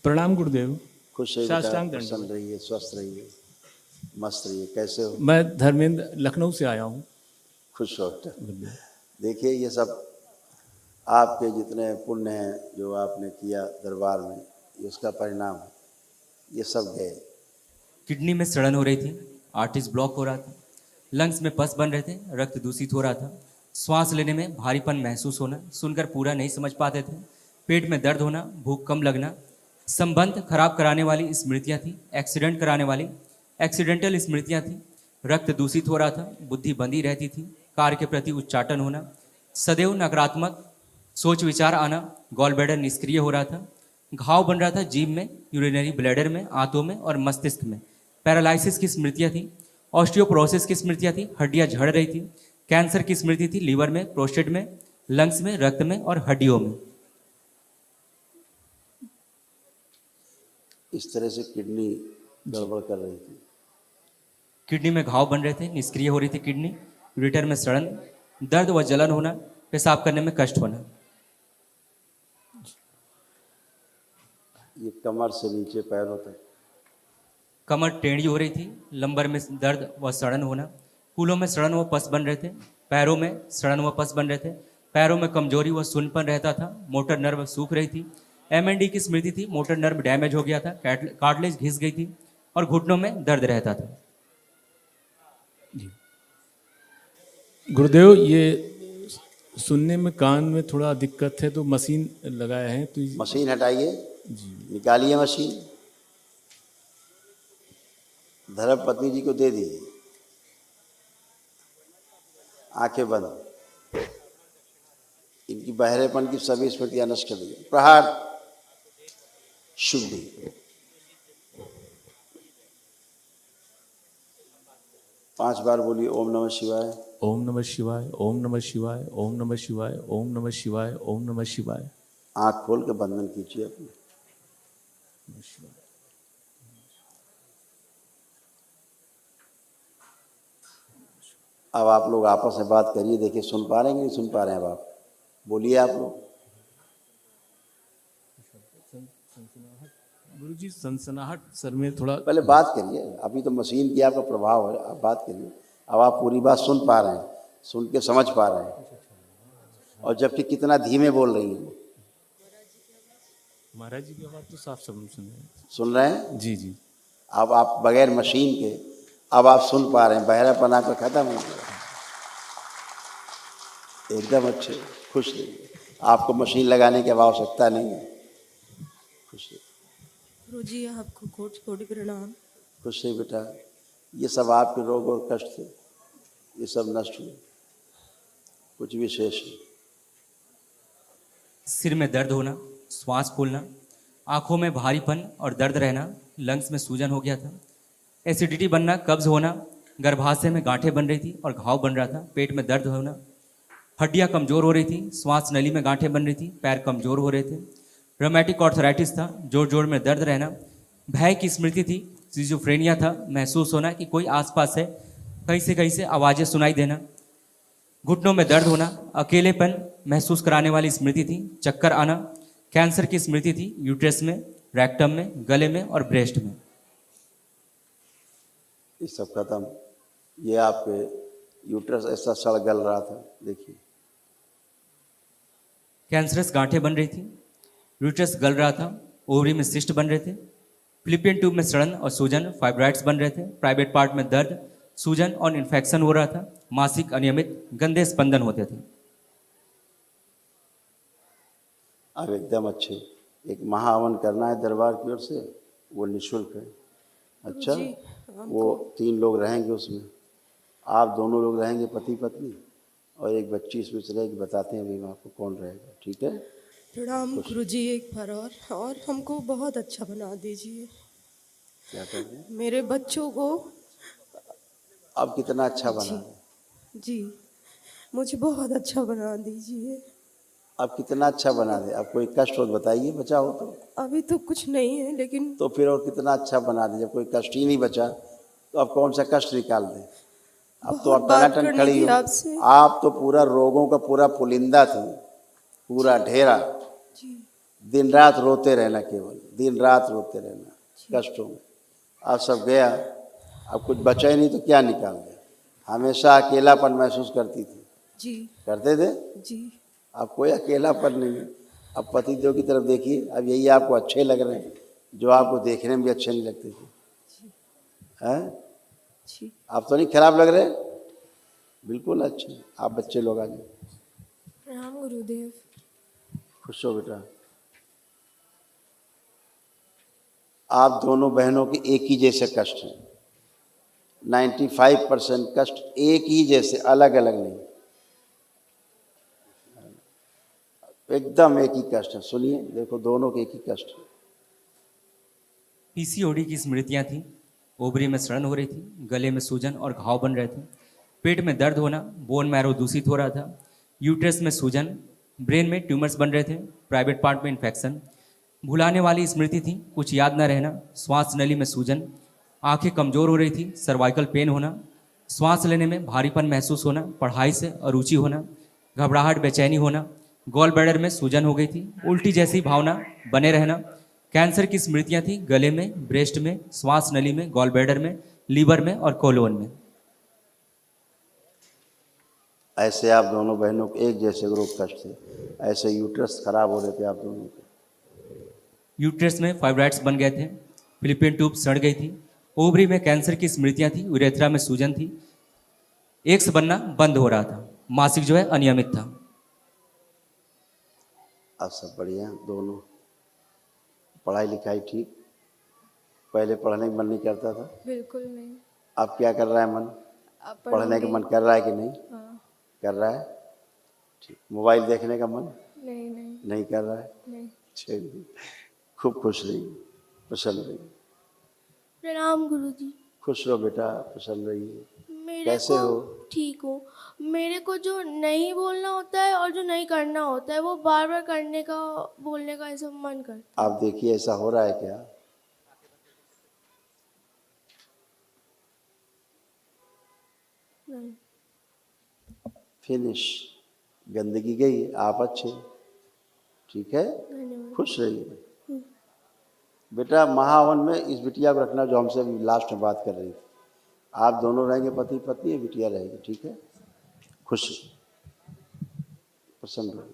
प्रणाम गुरुदेव। खुश रहिए बेटा, साष्टांग प्रसन्न दंडवत। रहिए, स्वस्थ रहिए, मस्त रहिए। कैसे हो? मैं धर्मेंद्र लखनऊ से आया हूँ। खुश हो बेटा। देखिए ये सब आपके जितने पुण्य हैं जो आपने किया दरबार में, ये उसका परिणाम है। ये सब गए। किडनी में सड़न हो रही थी, आर्टरीज ब्लॉक हो रहा था, लंग्स में पस बन रहे थे, रक्त दूषित हो रहा था, श्वास लेने में भारीपन महसूस होना, सुनकर पूरा नहीं समझ पाते थे, पेट में दर्द होना, भूख कम लगना, संबंध खराब कराने वाली स्मृतियाँ थी, एक्सीडेंट कराने वाली एक्सीडेंटल स्मृतियाँ थी, रक्त दूषित हो रहा था, बुद्धि बंधी रहती थी, कार्य के प्रति उच्चाटन होना, सदैव नकारात्मक सोच विचार आना, गॉल ब्लैडर निष्क्रिय हो रहा था, घाव बन रहा था जीभ में, यूरिनरी ब्लैडर में, आंतों में और मस्तिष्क में, पैरालिसिस की स्मृतियाँ थी, ऑस्टियोपोरोसिस की स्मृतियाँ थी, हड्डियाँ झड़ रही थी, कैंसर की स्मृति थी, लीवर में, प्रोस्टेट में, लंग्स में, रक्त में और हड्डियों में। इस तरह से किडनी गड़बड़ कर रही थी। किडनी में घाव बन रहे थे, निष्क्रिय हो रही थी किडनी, यूरेटर में सड़न, दर्द व जलन होना, पेशाब करने में कष्ट होना। ये कमर से नीचे पैरों तक। कमर टेढ़ी हो रही थी, लंबर में दर्द व सड़न होना, कूलों में सड़न व पस बन रहे थे, पैरों में सड़न व पस बन रहे थे, पैरों में कमजोरी व सुनपन रहता था, मोटर नर्व सूख रही थी, एमएनडी की स्मृति थी, मोटर नर्व डैमेज हो गया था, कार्टिलेज घिस गई थी और घुटनों में दर्द रहता था। गुरुदेव, ये सुनने में कान में थोड़ा दिक्कत है तो मशीन लगाया है तो मशीन हटाइए, जी निकालिए मशीन, धर्म पत्नी जी को दे दीजिए। आंखें बंद, इनकी बहरेपन की सभी स्मृतियां नष्ट कर दीजिए। प्रहार शुद्धि। 5 बार बोलिए ओम नमः शिवाय। ओम नमः शिवाय, ओम नमः शिवाय, ओम नमः शिवाय, ओम नमः शिवाय, ओम नमः शिवाय। आंख खोल के बंधन कीजिए अपने। अब आप लोग आपस में बात करिए, देखिए सुन पा रहे हैं कि नहीं सुन पा रहे हैं। अब आप बोलिए, आप लोग। गुरुजी, सनसनाहट सर में थोड़ा। पहले बात करिए, अभी तो मशीन की आपका प्रभाव है, आप बात करिए। अब आप पूरी बात सुन पा रहे हैं, सुन के समझ पा रहे हैं, और जबकि कितना धीमे बोल रही हैं। महाराज जी की आवाज़ तो साफ सुन रहे हैं? जी जी। अब आप बगैर मशीन के अब आप सुन पा रहे हैं, बहरापन आपका खत्म हो गया, एकदम अच्छे, खुश रहिए। आपको मशीन लगाने की आवश्यकता नहीं है। खुश रहिए। गुरुजी, आपको कोटि कोटि प्रणाम। खुश रहिए बेटा। ये सब आपके रोग और कष्ट थे, ये सब नष्ट हुए, कुछ भी शेष नहीं। सिर में दर्द होना, श्वास फूलना, आंखों में भारीपन और दर्द रहना, लंग्स में सूजन हो गया था, एसिडिटी बनना, कब्ज होना, गर्भाशय में गांठें बन रही थी और घाव बन रहा था, पेट में दर्द होना, हड्डियां कमजोर हो रही थी, श्वास नली में गांठें बन रही थी, पैर कमजोर हो रहे थे, रोमैटिक आर्थराइटिस था, जोड़ जोड़ में दर्द रहना, भय की स्मृति थी, सिजोफ्रेनिया था, महसूस होना कि कोई आसपास है, कहीं से आवाज़ें सुनाई देना, घुटनों में दर्द होना, अकेलेपन महसूस कराने वाली स्मृति थी, चक्कर आना, कैंसर की स्मृति थी, यूट्रस में, रेक्टम में, गले में और ब्रेस्ट में। ये सब खत्म। ये आपके यूट्रस ऐसा सड़ गल रहा था, देखिए कैंसरस गांठें बन रही थी, यूट्रस गल रहा था, ओवरी में सिस्ट बन रहे थे, फिलिपियन ट्यूब में सड़न और सूजन, फाइब्राइड्स बन रहे थे, प्राइवेट पार्ट में दर्द, सूजन और इन्फेक्शन हो रहा था, मासिक अनियमित गंदे स्पंदन होते थे। अब एकदम अच्छे। एक महाहवन करना है दरबार की ओर से, वो निःशुल्क है। अच्छा, वो 3 लोग रहेंगे उसमें, आप दोनों लोग रहेंगे पति पत्नी, और एक बच्ची इसमें से रहेगी। बताते हैं अभी आपको कौन रहेगा, ठीक है? प्रणाम गुरुजी, एक बार और हमको बहुत अच्छा बना दीजिए। क्या कर रहे हैं? मेरे बच्चों को अब कितना अच्छा बना दे। जी, मुझे बहुत अच्छा बना दीजिए। अब कितना अच्छा बना दे। अब कोई कष्ट हो तो बताइए, बचा हो तो। अभी तो कुछ नहीं है, लेकिन तो फिर और कितना अच्छा बना दे। जब कोई कष्ट ही नहीं बचा तो अब कौन सा कष्ट निकाल दे। अब तो आप टनाटन खड़ी हो। आप तो पूरा रोगों का पूरा पुलिंदा थी, पूरा ढेरा। जी, दिन रात रोते रहना, केवल दिन रात रोते रहना कष्टों में। अब सब गया, अब कुछ बचा ही नहीं तो क्या निकाल गया। हमेशा अकेलापन महसूस करती थी, जी करते थे। जी अब कोई अकेलापन नहीं है। अब पतिदेव की तरफ देखिए, अब यही आपको अच्छे लग रहे हैं जो आपको देखने में भी अच्छे नहीं लगते थे, हैं? जी। आप तो नहीं खराब लग रहे, बिल्कुल अच्छे। आप बच्चे लोग आगे प्रणाम गुरुदेव। खुश हो बेटा। आप दोनों बहनों के एक ही जैसे कष्ट हैं, 95% कष्ट एक ही जैसे, अलग अलग नहीं, एकदम एक ही कष्ट है। सुनिए, देखो दोनों के एक ही कष्ट है। पीसीओडी की स्मृतियां थी, ओवरी में सड़न हो रही थी, गले में सूजन और घाव बन रहे थे, पेट में दर्द होना, बोन मैरो दूषित हो रहा था, यूट्रस में सूजन, ब्रेन में ट्यूमर्स बन रहे थे, प्राइवेट पार्ट में इन्फेक्शन, भुलाने वाली स्मृति थी, कुछ याद न रहना, श्वास नली में सूजन, आंखें कमजोर हो रही थी, सर्वाइकल पेन होना, श्वास लेने में भारीपन महसूस होना, पढ़ाई से अरुचि होना, घबराहट बेचैनी होना, गॉल ब्लैडर में सूजन हो गई थी, उल्टी जैसी भावना बने रहना, कैंसर की स्मृतियां थी गले में, ब्रेस्ट में, श्वास नली में, गॉल ब्लैडर में, लीवर में और कोलोन में। ऐसे आप दोनों बहनों के एक जैसे ग्रुप कष्ट थे, ऐसे यूट्रस खराब हो रहे थे आप दोनों के। यूट्रस में फाइब्राइड्स बन गए थे, फिलिपियन ट्यूब सड़ गई थी, ओवरी में कैंसर की स्मृतियां थी, यूरेथ्रा में सूजन थी, एग्स बनना बंद हो रहा था, मासिक जो है अनियमित था। अब सब बढ़िया, दोनों पढ़ाई लिखाई ठीक। पहले पढ़ने का मन नहीं करता था, बिल्कुल नहीं। अब क्या कर रहा है मन? आप पढ़ने का पढ़ोगे? मन कर रहा है कि नहीं? हाँ। कर रहा है, ठीक। मोबाइल देखने का मन नहीं नहीं नहीं कर रहा है, नहीं। चलिए, खूब खुश रहिए, प्रसन्न रहिए। प्रणाम गुरुजी। खुश रहो बेटा, प्रसन्न रहिए। मेरे कैसे को हो? ठीक हो। मेरे को जो नहीं बोलना होता है और जो नहीं करना होता है वो बार बार करने का, बोलने का ऐसा मन करता आप देखिए ऐसा हो रहा है क्या? नहीं। फिनिश, गंदगी गई, आप अच्छे, ठीक है, धन्यवाद। खुश रहिए। बेटा महावन में इस बिटिया को रखना जो हमसे अभी लास्ट में बात कर रही थी। आप दोनों रहेंगे पति पत्नी, ये बिटिया रहेगी, ठीक है, खुश प्रसन्न रहिए।